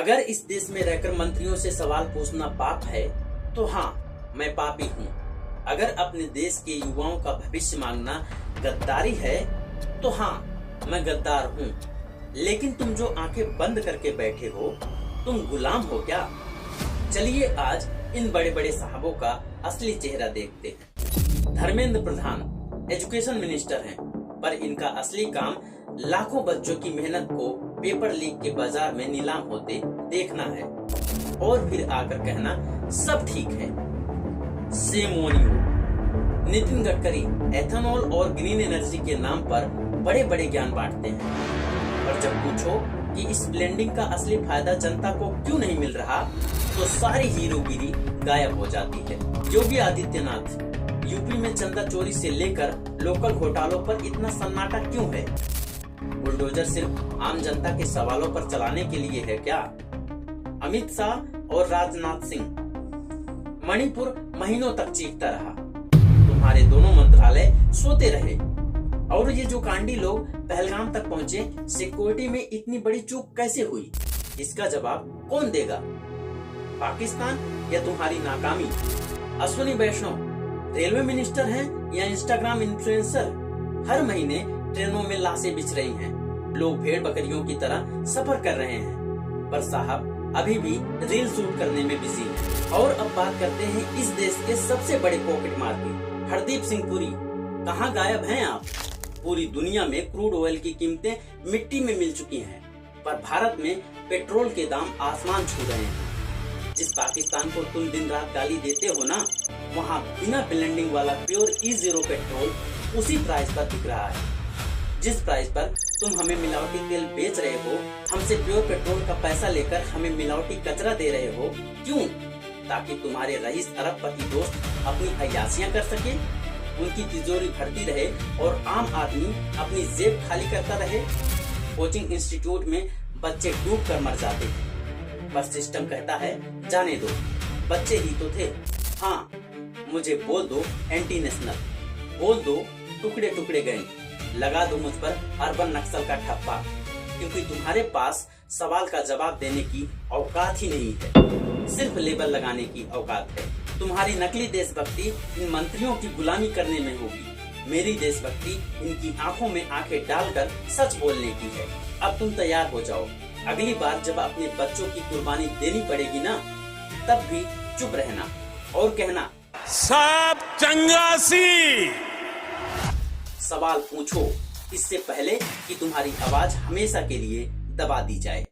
अगर इस देश में रहकर मंत्रियों से सवाल पूछना पाप है तो हाँ, मैं पापी हूँ। अगर अपने देश के युवाओं का भविष्य मांगना गद्दारी है तो हाँ, मैं गद्दार हूँ। लेकिन तुम जो आंखें बंद करके बैठे हो, तुम गुलाम हो क्या? चलिए आज इन बड़े बड़े साहबों का असली चेहरा देखते हैं। धर्मेंद्र प्रधान एजुकेशन मिनिस्टर हैं, पर इनका असली काम लाखों बच्चों की मेहनत को पेपर लीक के बाजार में नीलाम होते देखना है और फिर आकर कहना सब ठीक है। Same on you. Nitin Gadkari ethanol और ग्रीन एनर्जी के नाम पर बड़े बड़े ज्ञान बांटते हैं, पर जब पूछो कि इस ब्लेंडिंग का असली फायदा जनता को क्यों नहीं मिल रहा, तो सारी हीरोगिरी गायब हो जाती है। योगी आदित्यनाथ, यूपी में चंदा चोरी से लेकर लोकल घोटालों पर इतना सन्नाटा क्यों है? बुलडोजर सिर्फ आम जनता के सवालों पर चलाने के लिए है क्या? अमित शाह और राजनाथ सिंह, मणिपुर महीनों तक चीखता रहा, तुम्हारे दोनों मंत्रालय सोते रहे, और ये जो कांडी लोग पहलगाम तक पहुंचे, सिक्योरिटी में इतनी बड़ी चूक कैसे हुई? इसका जवाब कौन देगा? पाकिस्तान या तुम्हारी नाकामी? अश्विनी वैष्णव रेलवे मिनिस्टर हैं या इंस्टाग्राम इन्फ्लुएंसर? हर महीने ट्रेनों में लाशें बिछ रही हैं, लोग भेड़ बकरियों की तरह सफर कर रहे हैं, पर साहब अभी भी रील शूट करने में बिजी हैं। और अब बात करते हैं इस देश के सबसे बड़े पॉकेट मार की, हरदीप सिंह पुरी। कहाँ गायब हैं आप? पूरी दुनिया में क्रूड ऑयल की कीमतें मिट्टी में मिल चुकी हैं, पर भारत में पेट्रोल के दाम आसमान छू रहे हैं। जिस पाकिस्तान को तुम दिन रात गाली देते हो ना, वहाँ बिना ब्लेंडिंग वाला प्योर E0 पेट्रोल उसी प्राइस पर बिक रहा है। जिस प्राइस पर तुम हमें मिलावटी तेल बेच रहे हो, हमसे प्योर पेट्रोल का पैसा लेकर हमें मिलावटी कचरा दे रहे हो, क्यों? ताकि तुम्हारे रईस अरबपति दोस्त अपनी अय्यासियां कर सके, उनकी तिजोरी भरती रहे और आम आदमी अपनी जेब खाली करता रहे। कोचिंग इंस्टीट्यूट में बच्चे डूब कर मर जाते हैं, बस सिस्टम कहता है जाने दो, बच्चे ही तो थे। हाँ, मुझे बोल दो एंटी नेशनल, बोल दो टुकड़े टुकड़े गए, लगा दो मुझ पर अर्बन नक्सल का ठप्पा, क्योंकि तुम्हारे पास सवाल का जवाब देने की औकात ही नहीं है, सिर्फ लेबल लगाने की औकात है। तुम्हारी नकली देशभक्ति इन मंत्रियों की गुलामी करने में होगी, मेरी देशभक्ति इनकी आंखों में आंखें डालकर सच बोलने की है। अब तुम तैयार हो जाओ, अगली बार जब अपने बच्चों की कुर्बानी देनी पड़ेगी ना, तब भी चुप रहना और कहना सब चंगासी। सवाल पूछो, इससे पहले कि तुम्हारी आवाज हमेशा के लिए दबा दी जाए।